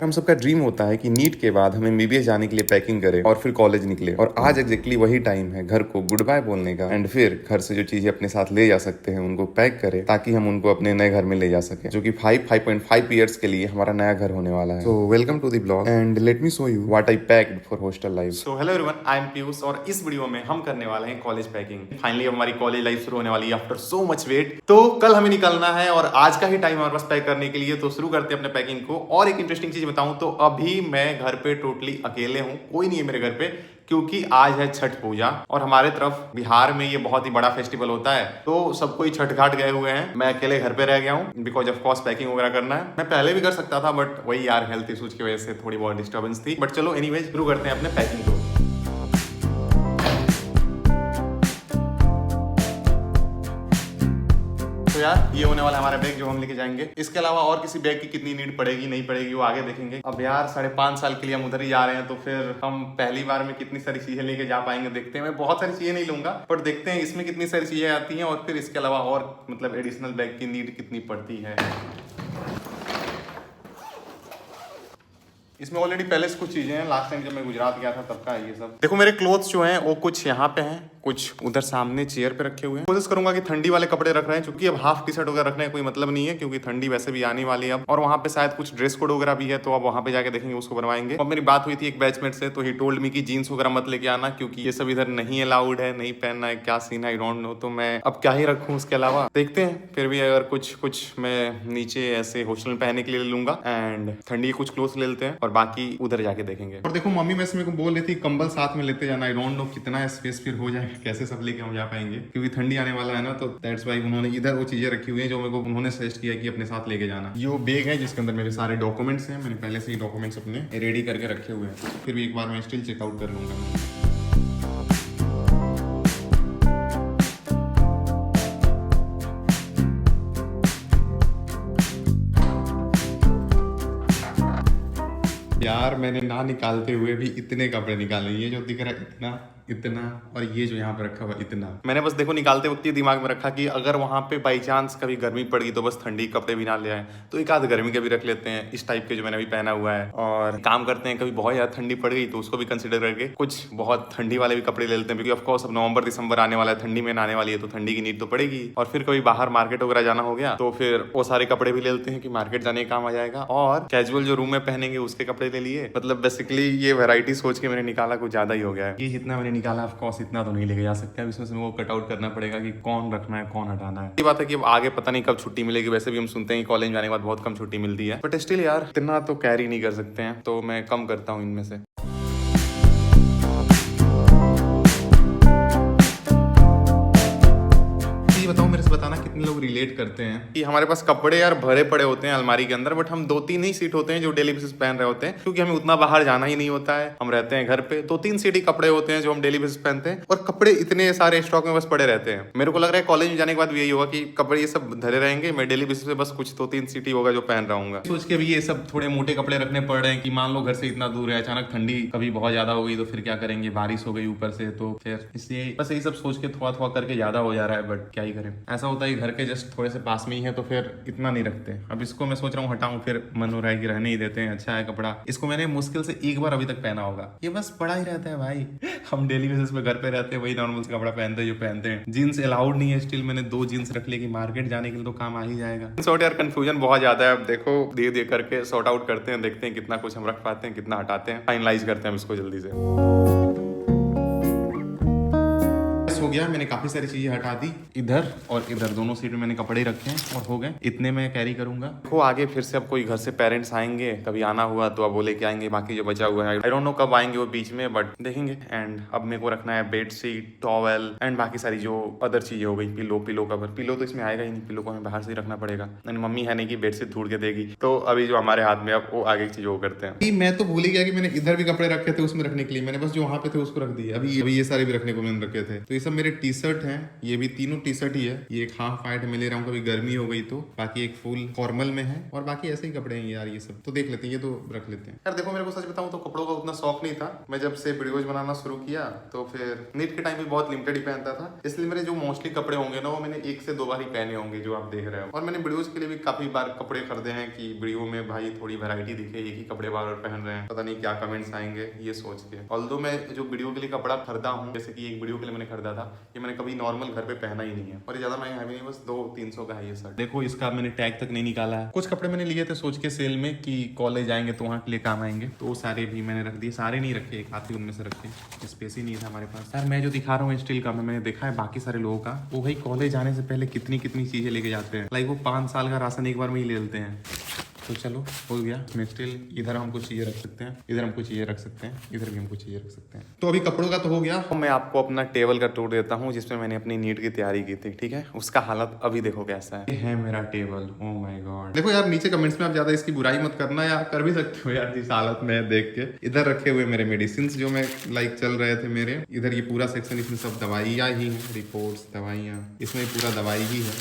हम सबका ड्रीम होता है कि नीट के बाद हम एमबीबीएस जाने के लिए पैकिंग करें और फिर कॉलेज निकले। और आज एग्जैक्टली वही टाइम है घर को गुड बाय बोलने का एंड फिर घर से जो चीजें अपने साथ ले जा सकते हैं उनको पैक करें ताकि हम उनको अपने नए घर में ले जा सके, जो कि 5.5 ईयर्स के लिए हमारा नया घर होने वाला है। So welcome to the blog and let me show you what I packed for hostel life. So hello everyone, I am Piyush और इस वीडियो में हम करने वाले हैं कॉलेज पैकिंग। फाइनली हमारी कॉलेज लाइफ शुरू होने वाली है आफ्टर सो मच वेट। तो कल हमें निकलना है और आज का ही टाइम हमारे पास पैक करने के लिए, तो शुरू करते हैं अपने पैकिंग को। और एक इंटरेस्टिंग चीज बताऊं तो अभी मैं घर पे टोटली अकेले हूं, कोई नहीं है मेरे घर पे, क्योंकि आज है छठ पूजा और हमारे तरफ बिहार में ये बहुत ही बड़ा फेस्टिवल होता है। तो सब कोई छठ घाट गए हुए हैं, मैं अकेले घर पे रह गया हूँ बिकॉज ऑफ कोर्स पैकिंग वगैरह करना है। मैं पहले भी कर सकता था बट वही यार हेल्थ इश्यूज की वजह से थोड़ी बहुत डिस्टर्बेंस थी। बट चलो एनीवेज शुरू करते हैं अपने पैकिंग को। तो यार ये होने वाला हमारा बैग जो हम लेके जाएंगे। इसके अलावा और किसी बैग की कितनी नीड पड़ेगी नहीं पड़ेगी वो आगे देखेंगे। अब यार 5.5 साल के लिए हम उधर ही जा रहे हैं, तो फिर हम पहली बार में कितनी सारी चीजें लेके जा पाएंगे देखते हैं। मैं बहुत सारी चीजें नहीं लूंगा बट देखते हैं इसमें कितनी सारी चीजें आती हैं और फिर इसके अलावा और मतलब एडिशनल बैग की नीड कितनी पड़ती है। इसमें ऑलरेडी पहले से कुछ चीजें हैं, लास्ट टाइम जब मैं गुजरात गया था तब का है ये सब। देखो मेरे क्लोथ्स जो हैं वो कुछ यहाँ पे हैं, कुछ उधर सामने चेयर पे रखे हुए हैं। कोशिश करूंगा कि ठंडी वाले कपड़े रख रहे हैं, क्योंकि अब हाफ टी शर्ट वगैरह रखने का कोई मतलब नहीं है क्योंकि ठंडी वैसे भी आने वाली है अब। और वहाँ पे शायद कुछ ड्रेस कोड वगैरह भी है, तो अब वहाँ पे जाके देखेंगे, उसको बनवाएंगे। अब मेरी बात हुई थी एक बैचमेट से, तो ही टोल्ड मी कि जीन्स वगैरह मत लेके आना क्योंकि ये सब इधर नहीं अलाउड है, नहीं पहनना है। क्या सीन है आई डोंट नो, तो मैं अब क्या ही रखूँ उसके अलावा देखते हैं। फिर भी अगर कुछ मैं नीचे ऐसे हॉस्टल में पहनने के लिए लूंगा एंड ठंडी के कुछ क्लोथ्स ले लेते हैं और बाकी उधर जाके देखेंगे। और देखो मम्मी वैसे मेरे को बोल रही थी कंबल साथ में लेते जाना। आई डोंट नो कितना स्पेस फिर हो जाएगा, कैसे सब लेके हम जा पाएंगे क्योंकि ठंडी आने वाला है ना। तो दैट्स व्हाई उन्होंने इधर वो चीजें रखी हुई है जो मेरे को उन्होंने सजेस्ट किया कि अपने साथ लेके जाना। ये वो बैग है जिसके अंदर मेरे सारे डॉक्यूमेंट्स हैं। मैंने पहले से ही डॉक्यूमेंट्स अपने रेडी करके रखे हुए हैं, फिर भी एक बार मैं स्टिल चेकआउट कर लूंगा। यार मैंने ना निकालते हुए भी इतने कपड़े निकाले, ये जो दिख रहा है इतना इतना, और ये जो यहाँ पे रखा हुआ इतना। मैंने बस देखो निकालते वक्त ये दिमाग में रखा कि अगर वहाँ पे बाई चांस कभी गर्मी पड़ गई तो बस ठंडी कपड़े भी ना ले आए, तो एक आध गर्मी के भी रख लेते हैं इस टाइप के जो मैंने अभी पहना हुआ है। और काम करते हैं कभी बहुत ज्यादा ठंडी पड़ गई तो उसको भी कंसिडर करके कुछ बहुत ठंडी वाले भी कपड़े ले लेते हैं, क्योंकि ऑफकोर्स अब नवंबर दिसंबर आने वाला है, ठंडी में आने वाली है, तो ठंडी की नीड तो पड़ेगी। और फिर कभी बाहर मार्केट वगैरह जाना हो गया तो फिर वो सारे कपड़े भी ले लेते हैं कि मार्केट जाने का काम आ जाएगा। और कैजुअल जो रूम में पहनेंगे उसके कपड़े ले लिए। मतलब बेसिकली ये वैरायटी सोच के मैंने निकाला कुछ ज्यादा ही हो गया है। ये जितना मैंने निकाला ऑफकोर्स इतना तो नहीं लेके जा सकते, अब इसमें से वो कट आउट करना पड़ेगा कि कौन रखना है कौन हटाना है। ये बात है कि अब आगे पता नहीं कब छुट्टी मिलेगी। वैसे भी हम सुनते हैं कि कॉलेज जाने के बाद बहुत कम छुट्टी मिलती है, बट स्टिल यार इतना तो कैरी नहीं कर सकते हैं, तो मैं कम करता हूँ इनमें से। बताओ मेरे से बताना कितने लोग रिलेट करते हैं कि हमारे पास कपड़े यार भरे पड़े होते हैं अलमारी के अंदर, बट हम 2-3 ही सीट होते हैं जो डेली बेसिस पहन रहे होते हैं, क्योंकि हमें उतना बाहर जाना ही नहीं होता है। हम रहते हैं घर पे, 2-3 सीट ही कपड़े होते हैं जो हम डेली बेसिस पहनते हैं, और कपड़े इतने सारे स्टॉक में बस पड़े रहते हैं। मेरे को लग रहा है कॉलेज में जाने के बाद भी यही होगा कि कपड़े ये सब धरे रहेंगे, मैं डेली बेसिस पे बस कुछ 2-3 सीट ही होगा जो पहन रहा हूँ। सोच के भी ये सब थोड़े मोटे कपड़े रखने पड़ रहे हैं कि मान लो घर से इतना दूर है, अचानक ठंडी कभी बहुत ज्यादा हो गई तो फिर क्या करेंगे, बारिश हो गई ऊपर से, तो फिर इसलिए बस यही सब सोच के थोड़ा थोड़ा करके ज्यादा हो जा रहा है। बट क्या ही करें, ऐसा होता है घर के जस्ट थोड़े से पास में ही है तो फिर इतना नहीं रखते। अब इसको मैं सोच रहा हूँ हटाऊं, फिर मन हो रहा है कि रहने ही देते हैं, अच्छा है कपड़ा। इसको मैंने मुश्किल से एक बार अभी तक पहना होगा, ये बस पड़ा ही रहता है भाई। हम डेली बेसिस पे घर पे रहते हैं, वही नॉर्मल से कपड़ा पहनते हैं जो पहनते हैं। जीन्स अलाउड नहीं है, स्टिल मैंने 2 जीन्स रख ली कि मार्केट जाने के लिए तो काम आ ही जाएगा। सॉर्ट यार कंफ्यूजन बहुत ज्यादा है, अब देखो धीरे धीरे करके सॉर्ट आउट करते हैं, देखते हैं कितना कुछ हम रख पाते हैं, कितना हटाते हैं, फाइनलाइज करते हैं इसको जल्दी से। हो गया, मैंने काफी सारी चीजें हटा दी, इधर और इधर दोनों सीट में मैंने कपड़े रखे हैं और हो गए इतने मैं कैरी करूंगा। वो आगे फिर से अब कोई घर से पेरेंट्स आएंगे, कभी आना हुआ तो अब वो लेके आएंगे बाकी जो बचा हुआ है। आई डोंट नो कब आएंगे वो बीच में, बट देखेंगे। एंड अब मेरे को रखना है बेड शीट, टॉवेल एंड बाकी सारी जो अदर चीजें हो गई, पिलो कवर। पिलो तो इसमें आएगा ही नहीं, पिलो को हमें बाहर से ही रखना पड़ेगा। मम्मी है नहीं कि बेड शीट ढूंढ के देगी, तो अभी जो हमारे हाथ में अब वो आगे की चीज वो करते हैं। मैं तो भूल ही गया कि मैंने इधर भी कपड़े रखे थे उसमें रखने के लिए, मैंने बस जो वहां पे थे उसको रख दिए। अभी ये सारे भी रखने को मैंने रखे थे, तो ये सब मेरे टी शर्ट हैं, ये भी तीनों टी शर्ट ही है। ये एक हाफ वाइट में ले रहा हूँ, कभी गर्मी हो गई तो। बाकी एक फुल फॉर्मल में है और बाकी ऐसे ही कपड़े हैं यार। ये सब तो देख लेते हैं, ये तो रख लेते हैं यार। देखो मेरे को सच बताऊं तो कपड़ों का उतना शौक नहीं था। मैं जब से वीडियोज बनाना शुरू किया तो फिर नीट के टाइम भी बहुत लिमिटेड ही पहनता था, इसलिए मेरे जो मोस्टली कपड़े होंगे ना वो मैंने 1 से 2 बार ही पहने होंगे जो आप देख रहे हो। और मैंने वीडियोज के लिए भी काफी बार कपड़े खरीदे हैं कि वीडियो में भाई थोड़ी वैरायटी दिखे, एक ही कपड़े बार बार पहन रहे हैं, पता नहीं क्या कमेंट्स आएंगे ये सोच के। ऑल्दो मैं जो वीडियो के लिए कपड़ा खरीदा हूँ, जैसे कि एक वीडियो के लिए मैंने खरीदा था, ये मैंने कभी नॉर्मल घर पे पहना ही नहीं है और ये ज्यादा महंगा भी नहीं, बस 200-300 का है ये शर्ट। देखो इसका मैंने टैग तक नहीं निकाला है। कुछ कपड़े मैंने लिए थे सोच के सेल में कि कॉलेज आएंगे तो वहाँ के लिए काम आएंगे, तो वो सारे भी मैंने रख दिए। सारे नहीं रखे, एक आधी उनमें से रखे, स्पेस ही नहीं था हमारे पास। यार मैं जो दिखा रहा हूँ स्टील का, मैंने देखा है बाकी सारे लोगों का, वो भाई कॉलेज आने से पहले कितनी कितनी चीजें लेके जाते हैं। लाइक वो 5 साल का राशन एक बार में ही ले लेते हैं। तो चलो हो गया। मैं स्टिल इधर हमको चाहिए रख सकते हैं, इधर हमको चाहिए रख सकते हैं, इधर भी हमको चाहिए रख सकते हैं। तो अभी कपड़ों का तो हो गया। मैं आपको अपना टेबल का टूर देता हूँ जिसमें मैंने अपनी नीट की तैयारी की थी, ठीक है। उसका हालत अभी देखो कैसा है। ये है मेरा टेबल, ओह माय गॉड। देखो यार नीचे कमेंट्स में आप ज्यादा इसकी बुराई मत करना यार, कर भी सकते हो यार जिस हालत में देख के। इधर रखे हुए मेरे मेडिसिन जो मैं लाइक चल रहे थे मेरे, इधर ये पूरा सेक्शन, इसमें सब दवाइयाँ ही हैं, रिपोर्ट्स दवाइयाँ, इसमें पूरा दवाई ही है।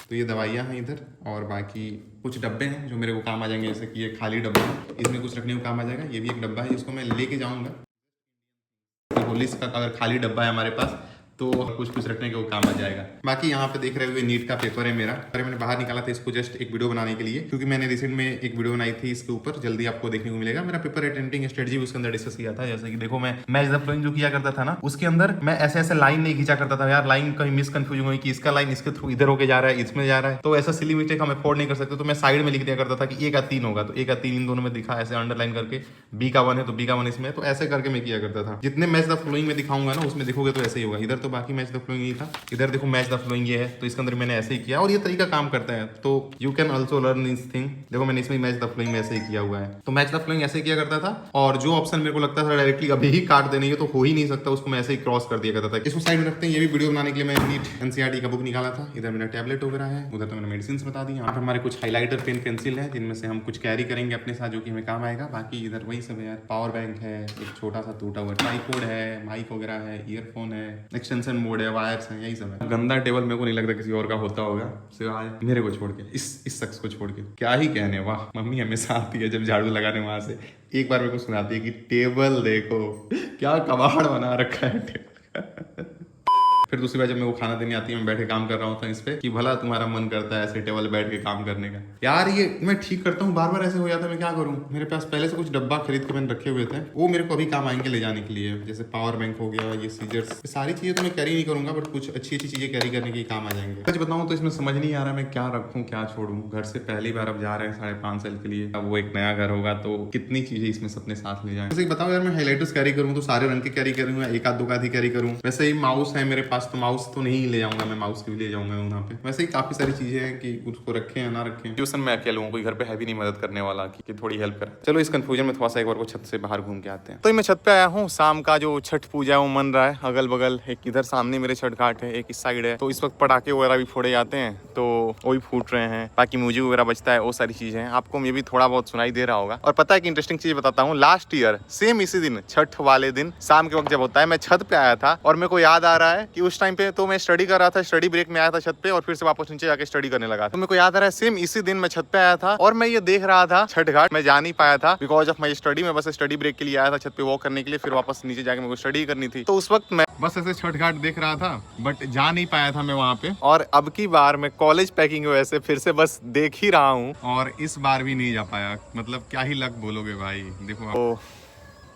तो ये दवाइयाँ हैं इधर, और बाकी कुछ डब्बे हैं जो मेरे को काम आ जाएंगे, जैसे कि ये खाली डब्बा है, इसमें कुछ रखने को काम आ जाएगा। ये भी एक डब्बा है, इसको मैं लेके जाऊंगा। होलिस का अगर खाली डब्बा है हमारे पास तो कुछ कुछ रखने के वो काम आ जाएगा। बाकी यहाँ पे देख रहे हुए नीट का पेपर है मेरा, अरे मैंने बाहर निकाला था इसको जस्ट एक वीडियो बनाने के लिए, क्योंकि मैंने रिसेंट में एक वीडियो बनाई थी इसके ऊपर, जल्दी आपको देखने को मिलेगा। मेरा पेपर अटेंडिंग स्ट्रेटजी उसके अंदर डिस्कस किया था। जैसे कि देखो मैं मैच द फ्लोइंग जो किया करता था ना, उसके अंदर मैं ऐसे ऐसे लाइन नहीं खींचा करता था यार, लाइन कहीं मिस कंफ्यूजन हुई कि इसका लाइन इसके थ्रू इधर होके जा रहा है, इसमें जा रहा है, तो ऐसा सिली मिस्टेक हम अफोर्ड नहीं कर सकते। तो मैं साइड में लिख दिया करता था कि 1 का 3 होगा, तो 1 का 3 इन दोनों में दिखा, ऐसे अंडरलाइन करके बी का 1 है तो बी का 1 इसमें, तो ऐसे करके मैं किया करता था। जितने मैच द फ्लोइंग में दिखाऊंगा ना उसमें देखोगे तो ऐसे ही होगा। इधर तो बाकी मैच द फ्लोइंग था, इधर देखो मैच द फ्लोइंग ये है, तो इसके अंदर मैंने ऐसे ही किया और ये तरीका काम करता है। तो you can also learn this thing. देखो मैंने इसमें मैच द फ्लोइंग में ऐसे ही किया हुआ है। तो मैच द फ्लोइंग ऐसे किया करता था, और जो ऑप्शन मेरे को लगता था डायरेक्टली अभी ही काट देने ये तो हो ही नहीं सकता, उसको मैं ऐसे ही क्रॉस कर दिया करता था। इसको साइड में रखते हैं। ये भी वीडियो बनाने के लिए मैं नीट एनसीईआरटी का बुक निकाला था। इधर मेरा टैबलेट वगैरह है, उधर तो मैंने मेडिसिन बता दी। यहाँ पर हमारे कुछ हाईलाइटर पेन पेंसिल है जिनमें से हम कुछ कैरी करेंगे अपने साथ जो कि हमें काम आएगा। बाकी इधर वही सब है यार, पावर बैंक है, एक छोटा सा टूटा हुआ ट्राइपॉड है, माइक वगैरह है, ईयरफोन है, एक्सटेंशन मोड है, वायर्स है, यही सब है। गंदा टेबल मेरे को नहीं लगता किसी और का होता होगा सिवाय मेरे को छोड़ के, इस शख्स को छोड़ के। क्या ही कहने, वाह। मम्मी हमेशा आती है जब झाड़ू लगाने वहां से, एक बार मेरे को सुनाती है कि टेबल देखो क्या कबाड़ बना रखा है टेबल। फिर दूसरी बार जब मेरे को खाना देने आती है, मैं बैठ के काम कर रहा होता हूँ इस पे, कि भला तुम्हारा मन करता है ऐसे टेबल बैठ के काम करने का। यार ये मैं ठीक करता हूँ, बार बार ऐसे हो जाता है, मैं क्या करूँ। मेरे पास पहले से कुछ डब्बा खरीद के मैंने रखे हुए थे, वो मेरे को अभी काम आएंगे ले जाने के लिए। जैसे पावर बैंक हो गया, ये सीजर्स, ये सारी चीजें तो मैं कैरी नहीं करूंगा, बट कुछ अच्छी अच्छी चीजें कैरी करने के काम आ जाएंगे। सच बताऊँ तो इसमें समझ नहीं आ रहा मैं क्या रखूँ क्या छोड़ूँ। घर से पहली बार अब जा रहे हैं 5.5 साल के लिए, अब वो एक नया घर होगा तो कितनी चीजें इसमें अपने साथ ले जाए। जैसे बताओ यार, मैं हाईलाइटर्स कैरी करूँ तो सारे रंग के कैरी करूँ, एक आध 2 का कैरी करूँ। वैसे ही माउस है मेरे पास, तो माउस तो नहीं ले जाऊंगा मैं, माउस भी ले जाऊंगा वहाँ पे। वैसे ही काफी सारी चीजें हैं कि उसको रखें या ना रखें। ट्यूशन में अकेले हूँ, कोई घर पे है भी नहीं मदद करने वाला कि थोड़ी हेल्प करे। चलो इस कंफ्यूजन में थोड़ा सा एक बार को छत से बाहर घूम के आते हैं। तो मैं छत पे आया हूँ, शाम का जो छठ पूजा है वो मन रहा है अगल बगल। एक इधर सामने मेरे छठ घाट है, एक इस साइड है। तो इस वक्त पटाखे वगैरह भी फोड़े जाते हैं, तो वही फूट रहे हैं। बाकी म्यूजिक वगैरह बजता है, वो सारी चीजें हैं। आपको ये भी थोड़ा बहुत सुनाई दे रहा होगा। और पता है कि इंटरेस्टिंग चीज बताता हूँ, लास्ट ईयर सेम इसी दिन, छठ वाले दिन शाम के वक्त जब होता है, मैं छत पे आया था और मेरे को याद आ रहा है कि उस टाइम पे तो मैं स्टडी कर रहा था, स्टडी ब्रेक में आया था छत पे और फिर से वापस नीचे जाके स्टडी करने लगा। तो मेरे को याद आ रहा है सेम इसी दिन मैं छत पे आया था और मैं ये देख रहा था छठ घाट। मैं जा नहीं पाया था बिकॉज ऑफ माई स्टडी। मैं बस स्टडी ब्रेक के लिए आया था छत पे वॉक करने के लिए, फिर वापस नीचे जाके मेरे को स्टडी करनी थी। तो उस वक्त मैं बस ऐसे छठ घाट देख रहा था, बट जा नहीं पाया था मैं वहाँ पे। और अब की बार मैं कॉलेज पैकिंग वजह से फिर से बस देख ही रहा हूँ, और इस बार भी नहीं जा पाया। मतलब क्या ही लक बोलोगे भाई। देखो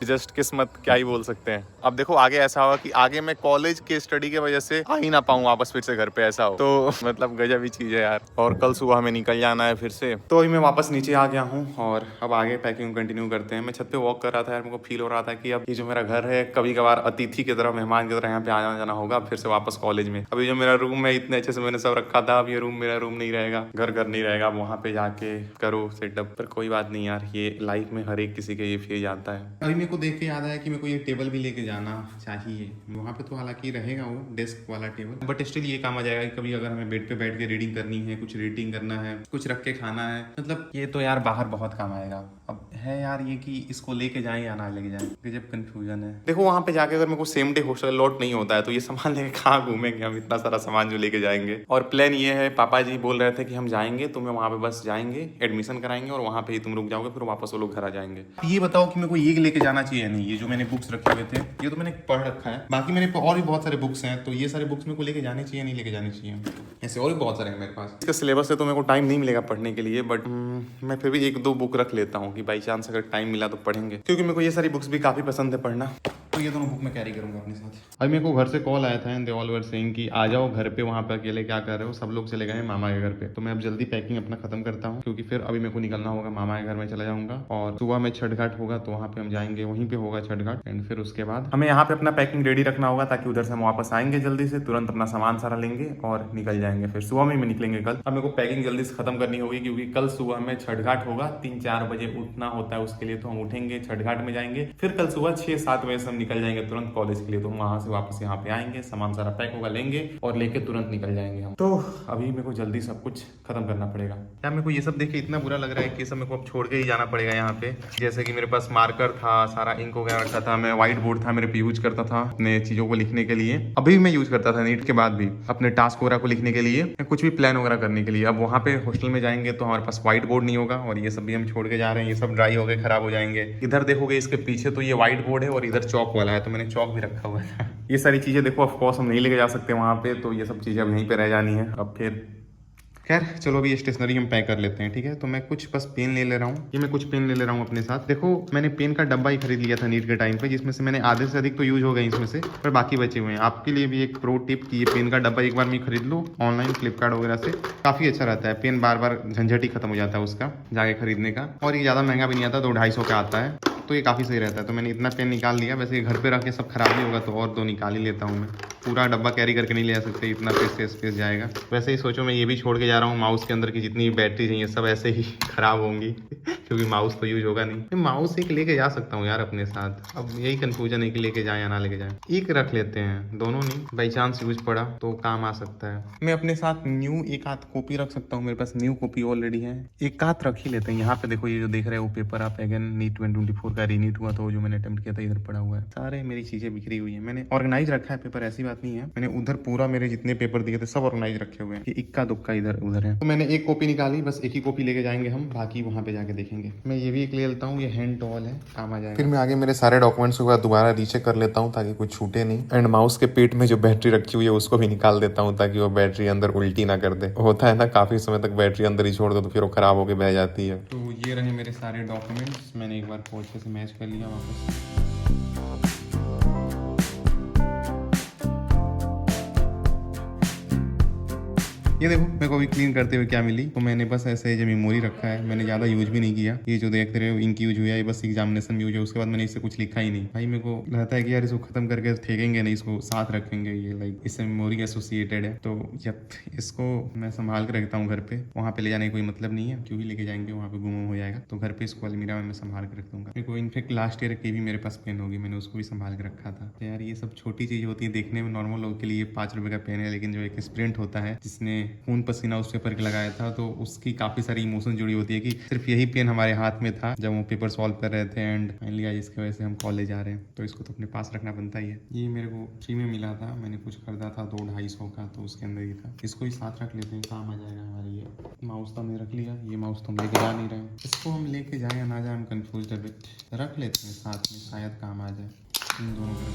जस्ट किस्मत, क्या ही बोल सकते हैं। अब देखो आगे ऐसा होगा कि आगे मैं कॉलेज के स्टडी की वजह से आ ही ना पाऊँ वापस फिर से घर पे, ऐसा हो तो मतलब गजब ही चीज है यार। और कल सुबह हमें निकल जाना है फिर से। तो अभी मैं वापस नीचे आ गया हूँ और अब आगे पैकिंग कंटिन्यू करते हैं। मैं छत पे वॉक कर रहा था यार, मेरे को फील हो रहा था कि अब ये जो मेरा घर है, कभी कभार अतिथि की तरह, मेहमान की तरह यहाँ पे आना जाना होगा फिर से वापस कॉलेज में। अभी जो मेरा रूम है इतने अच्छे से मैंने सब रखा था, अब ये रूम मेरा रूम नहीं रहेगा, घर नहीं रहेगा। वहाँ पे जाके करो सेटअप। पर कोई बात नहीं यार, ये लाइफ में हर एक किसी के ये फेज आता है। अभी मैं मेरे को देख के याद आया कि मेरे को ये टेबल भी लेके जाना चाहिए। वहाँ पे तो हालांकि रहेगा वो डेस्क वाला टेबल, बट स्टिल ये काम आ जाएगा कि कभी अगर हमें बेड पे बैठ के रीडिंग करनी है, कुछ रीडिंग करना है, कुछ रख के खाना है, मतलब ये तो यार बाहर बहुत काम आएगा। अब है यार ये कि इसको लेके जाएं या ना लेके जाएं, गजब कंफ्यूजन है। देखो वहाँ पे जाके अगर मेरे को सेम डे हॉस्टल लॉट नहीं होता है तो ये सामान लेके कहाँ घूमेंगे हम, इतना सारा सामान जो लेके जाएंगे। और प्लान ये है, पापा जी बोल रहे थे कि हम जाएंगे, तुम्हें वहाँ पे बस जाएंगे, एडमिशन कराएंगे और वहाँ पे ही तुम रुक जाओगे, फिर वापस वो लोग घर आ जाएंगे। ये बताओ कि मेरे को ये लेके जाना चाहिए नहीं, ये जो मैंने बुक्स रखे हुए थे ये तो मैंने पढ़ रखा है, बाकी मेरे और भी बहुत सारे बुक्स हैं, तो ये सारे बुक्स मेरे को लेके जाने चाहिए नहीं लेके जाने चाहिए। ऐसे और भी बहुत सारे हैं मेरे पास। इसका सिलेबस से तो मेरे को टाइम नहीं मिलेगा पढ़ने के लिए, बट मैं फिर भी एक दो बुक रख लेता हूँ कि बाई चांस अगर टाइम मिला तो पढ़ेंगे, क्योंकि मेरे को ये सारी बुक्स भी काफी पसंद है पढ़ना। तो ये दोनों बुक मैं कैरी करूंगा अपने साथ। अभी मेरे को घर से कॉल आया था and they all were saying कि आ जाओ घर पे, वहाँ पे अकेले क्या कर रहे हो, सब लोग चले गए हैं मामा के घर पे। तो मैं अब जल्दी पैकिंग अपना खत्म करता हूँ, क्योंकि फिर अभी मेरे को निकलना होगा, मामा के घर में चला जाऊंगा और सुबह में छठ घाट होगा तो वहाँ पे हम जाएंगे, वहीं पे होगा छठ घाट। एंड फिर उसके बाद हमें यहाँ पे अपना पैकिंग रेडी रखना होगा ताकि उधर से हम वापस आएंगे जल्दी से, तुरंत अपना सामान सारा लेंगे और निकल जाएंगे। फिर सुबह में निकलेंगे कल। अब मेरे को पैकिंग जल्दी से खत्म करनी होगी क्योंकि कल सुबह में छठ घाट होगा, 3-4 बजे उठना होता है उसके लिए, तो हम उठेंगे, छठ घाट में जाएंगे, फिर कल सुबह 6-7 बजे से हम निकल जाएंगे तुरंत कॉलेज के लिए। तो वहां से वापस यहाँ पे आएंगे, सामान सारा पैक होगा, लेंगे और लेके तुरंत निकल जाएंगे हम। तो अभी मेरे को जल्दी सब कुछ खत्म करना पड़ेगा। क्या मेरे को ये सब देख के इतना बुरा लग रहा है कि सब मेरे को अब छोड़ के ही जाना पड़ेगा यहाँ पे। जैसे कि मेरे पास मार्कर था, सारा इंक वगैरह रखा था, मैं व्हाइट बोर्ड था मेरे पे यूज करता था अपने चीजों को लिखने के लिए, अभी भी मैं यूज करता था नीट के बाद भी अपने टास्क वगैरह को लिखने के लिए, कुछ भी प्लान वगैरह करने के लिए। अब वहाँ पे हॉस्टल में जाएंगे तो हमारे पास व्हाइट बोर्ड नहीं होगा और ये सब भी हम छोड़ के जा रहे हैं, ये सब ड्राई हो गए, खराब हो जाएंगे। इधर देखोगे इसके पीछे तो ये व्हाइट बोर्ड है और इधर चौक वाला है, तो मैंने चौक भी रखा हुआ है। ये सारी चीजें देखो ऑफकोर्स हम नहीं लेके जा सकते वहाँ पे, तो ये सब चीजें अब यहीं पे रह जानी है। अब फिर खैर चलो अभी स्टेशनरी हम पैक कर लेते हैं, ठीक है। तो मैं कुछ बस पेन ले रहा हूँ, ये मैं कुछ पेन ले रहा हूँ अपने साथ। देखो मैंने पेन का डब्बा ही खरीद लिया था नीट के टाइम पे, जिसमें से मैंने आधे से अधिक तो यूज हो गए इसमें से, पर बाकी बचे हुए हैं। आपके लिए भी एक प्रो टिप कि ये पेन का डब्बा एक बार में खरीद लो ऑनलाइन फ्लिपकार्ट वगैरह से, काफी अच्छा रहता है। पेन बार बार झंझट ही खत्म हो जाता है उसका जाके खरीदने का, और ये ज्यादा महंगा भी नहीं आता, 200-250 का आता है, तो ये काफ़ी सही रहता है। तो मैंने इतना पेन निकाल लिया, वैसे घर पे रख के सब खराब नहीं होगा तो और 2 निकाल ही लेता हूँ मैं। पूरा डब्बा कैरी करके नहीं ले जा सकते, इतना स्पेस जाएगा। वैसे ही सोचो मैं ये भी छोड़ के जा रहा हूँ, माउस के अंदर की जितनी बैटरी चाहिए सब ऐसे ही खराब होंगी क्योंकि माउस तो यूज होगा नहीं। माउस एक लेके जा सकता हूँ यार अपने साथ, अब यही कंफ्यूजन है कि लेके जाए या ना लेके जाए। एक रख लेते हैं, दोनों नहीं, बाई चांस यूज पड़ा तो काम आ सकता है। मैं अपने साथ न्यू एक आध कॉपी रख सकता हूँ, मेरे पास न्यू कॉपी ऑलरेडी है, एक आध रख ही लेते हैं। यहाँ पे देखो ये जो देख रहे हो पेपर आप अगेन नीट 2024 का रीनीट हुआ तो जो मैंने अटेम्प्ट किया था इधर पड़ा हुआ है, सारे मेरी चीजें बिखरी हुई है। मैंने ऑर्गेनाइज रखा है पेपर, ऐसी बात नहीं है, मैंने उधर पूरा मेरे जितने पेपर दिए थे सब ऑर्गेनाइज रखे हुए हैं, ये इक्का दुक्का इधर उधर है। तो मैंने एक कॉपी निकाली, बस एक ही कॉपी लेके जाएंगे हम, बाकी वहाँ पे जाके देखेंगे। मैं ये भी एक ले लेता हूँ, ये हैंड टॉवल है, काम आ जाएगा। फिर मैं आगे मेरे सारे डॉक्यूमेंट्स को दोबारा रीचेक कर लेता हूँ ताकि कुछ छूटे नहीं। एंड माउस के पेट में जो बैटरी रखी हुई है उसको भी निकाल देता हूँ ताकि वो बैटरी अंदर उल्टी ना कर दे। होता है ना काफी समय तक बैटरी अंदर ही छोड़ दो तो फिर वो खराब होकर बह जाती है। तो ये रहे मेरे सारे डॉक्यूमेंट्स, मैंने एक बार अच्छे से मैच कर लिया वापस। ये देखो मेरे को अभी क्लीन करते हुए क्या मिली, तो मैंने बस ऐसे जो मेमोरी रखा है, मैंने ज़्यादा यूज भी नहीं किया। ये जो देख रहे हो इंक यूज हुआ है, ये बस एग्जामिनेशन में यूज है, उसके बाद मैंने इससे कुछ लिखा ही नहीं। भाई मेरे को लगता है कि यार इसको खत्म करके फेंकेंगे नहीं, इसको साथ रखेंगे, ये लाइक इससे मेमोरी एसोसिएटेड है, तो यप इसको मैं संभाल के रखता हूँ घर पे। वहाँ पे ले जाने का कोई मतलब नहीं है, क्यों ही लेके जाएंगे, वहाँ पे गुम हो जाएगा। तो घर पे इसको अलमीरा में मैं संभाल के रख दूंगा। मेरे को इनफेक्ट लास्ट ईयर की भी मेरे पास पेन होगी, मैंने उसको भी संभाल के रखा था। तो यार ये सब छोटी चीज़ होती है, देखने में नॉर्मल लोगों के लिए 5 रुपये का पेन है, लेकिन जो एक स्प्रिंट होता है जिसने खून पसीना पेपर के लगाया था, तो उसकी काफी सारी इमोशन जुड़ी होती है कि सिर्फ यही पेन हमारे हाथ में था जब वो पेपर सॉल्व कर रहे थे, एंड फाइनली आज इसकी वजह से हम कॉलेज आ रहे हैं, तो इसको तो अपने पास रखना बनता ही है। ये मेरे को फ्री में मिला था, मैंने कुछ खरीदा था 200-250 का, तो उसके अंदर ही था। इसको ही साथ रख लेते हैं, काम आ जाएगा हमारे। ये माउस तो हमने रख लिया, ये माउस तो हम लेके जा नहीं रहे, इसको हम लेके जाए या ना जाए, हम कंफ्यूज है, रख लेते हैं साथ में, शायद काम आ जाए। इन दोनों को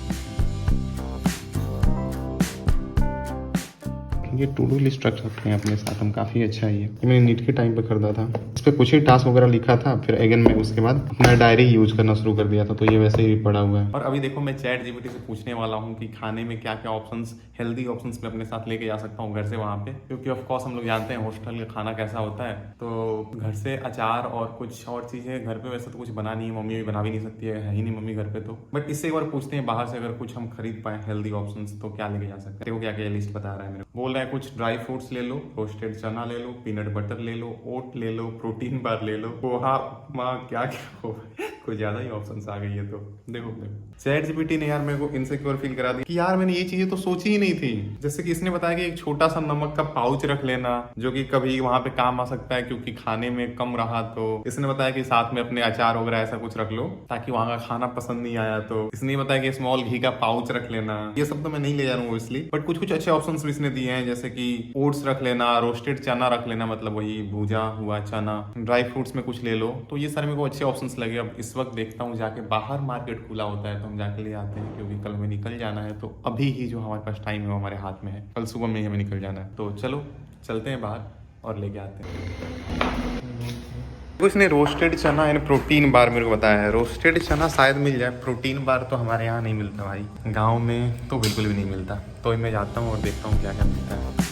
ये टू डू लिस्ट रख सकते हैं अपने साथ हम, काफ़ी अच्छा है ये मैंने नीट के टाइम पे खरीदा था। इस पर कुछ ही टास्क वगैरह लिखा था, फिर अगेन मैं उसके बाद अपना डायरी यूज करना शुरू कर दिया था, तो ये वैसे ही पड़ा हुआ है। और अभी देखो मैं चैट जीपीटी से पूछने वाला हूँ कि खाने में क्या क्या ऑप्शंस, हेल्दी ऑप्शंस मैं अपने साथ लेके जा सकता हूँ घर से वहाँ पे, क्योंकि ऑफकोर्स हम लोग जानते हैं हॉस्टल का खाना कैसा होता है। तो घर से अचार और कुछ और चीज़ें, घर पे वैसे तो कुछ बना नहीं है, मम्मी भी बना भी नहीं सकती है ही नहीं मम्मी घर पे, तो बट इससे एक बार पूछते हैं बाहर से अगर कुछ हम खरीद पाए हेल्दी ऑप्शंस तो क्या लेके जा सकते हैं। देखो क्या क्या लिस्ट बता रहा है मेरे, बोल रहा है कुछ ड्राई फ्रूट्स ले लो, रोस्टेड चना ले लो, पीनट बटर ले लो, ओट ले लो, प्रोटीन बार ले लो, पोहा उपमा, क्या क्या हो कुछ ज्यादा ही ऑप्शंस आ गई है। तो देखो चैट जीपीटी ने यार मेरे को इनसिक्योर फील करा दी कि यार मैंने ये चीजें तो सोची ही नहीं थी। जैसे कि इसने बताया कि एक छोटा सा नमक का पाउच रख लेना, जो कि कभी वहां पे काम आ सकता है क्योंकि खाने में कम रहा। तो इसने बताया कि साथ में अपने अचार वगैरह ऐसा कुछ रख लो ताकि वहां का खाना पसंद नहीं आया तो। इसने बताया कि स्मॉल घी का पाउच रख लेना। ये सब तो मैं नहीं ले जा रहा हूँ इसलिए, बट कुछ कुछ अच्छे ऑप्शंस भी इसने दिए हैं, जैसे कि ओट्स रख लेना, रोस्टेड चना रख लेना, मतलब वही भूजा हुआ चना, ड्राई फ्रूट्स में कुछ ले लो। तो ये सारे मेरे को अच्छे ऑप्शंस लगे। अब इस वक्त देखता हूँ जाके, बाहर मार्केट खुला होता है तो हम जाके ले आते हैं, क्योंकि कल हमें निकल जाना है। तो अभी ही जो हमारे पास टाइम है वो हमारे हाथ में है, कल सुबह में ही हमें निकल जाना है। तो चलो चलते हैं बाहर और लेके आते हैं। कुछ नहीं, रोस्टेड चना एंड प्रोटीन बार मेरे को बताया है। रोस्टेड चना शायद मिल जाए, प्रोटीन बार तो हमारे यहाँ नहीं मिलता भाई, गांव में तो बिल्कुल भी नहीं मिलता। तो मैं जाता हूँ और देखता हूँ क्या क्या मिलता है।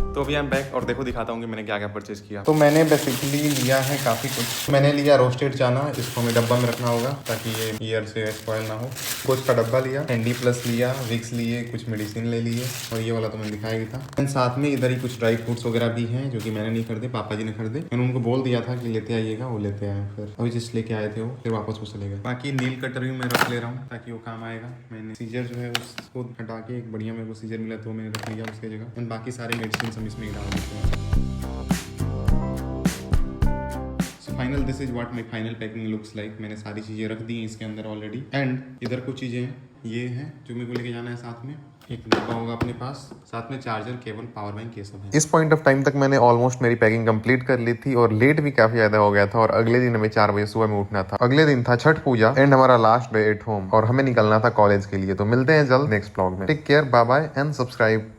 तो अभी आई एम बैक और देखो दिखाता हूँ कि मैंने क्या क्या परचेज किया। तो मैंने बेसिकली लिया है काफ़ी कुछ। मैंने लिया रोस्टेड चना, इसको हमें डब्बा में रखना होगा ताकि ये ईयर से स्पॉइल ना हो। कुछ का डब्बा लिया, एनडी प्लस लिया, विक्स लिए, कुछ मेडिसिन ले लिए, और ये वाला तो मैंने दिखाया भी था। एंड साथ में इधर ही कुछ ड्राई फ्रूट्स वगैरह भी हैं जो कि मैंने नहीं खरीदे, पापा जी ने खरीदे। मैंने उनको बोल दिया था कि लेते आइएगा, वो लेते आए। फिर अभी जिस लेके आए थे वो फिर वापस वो चले गए। बाकी नील कटर भी मैं रख ले रहा हूँ ताकि वो काम आएगा। मैंने सीजर जो है उसको हटा के एक बढ़िया मेरे को सीजर मिला तो मैंने रख लिया उसकी जगह। एंड बाकी सारे मेडिसिन हम इसमें डाल देते हैं। Final this is what my final packing looks like. मैंने सारी चीजें रख दी हैं इसके अंदर ऑलरेडी। एंड इधर कुछ चीजें हैं, ये हैं जो मेरे को लेके जाना है साथ में। एक डब्बा होगा अपने पास, साथ में चार्जर, केबल, पावर बैंक, ये सब है। इस पॉइंट ऑफ टाइम तक मैंने ऑलमोस्ट मेरी पैकिंग कंप्लीट कर ली थी और लेट भी काफी ज्यादा हो गया था। और अगले दिन हमें 4 बजे सुबह में उठना था। अगले दिन था छठ पूजा एंड हमारा लास्ट डे एट होम, और हमें निकलना था कॉलेज के लिए। तो मिलते हैं जल्द नेक्स्ट ब्लॉग में। Take care, bye bye and subscribe.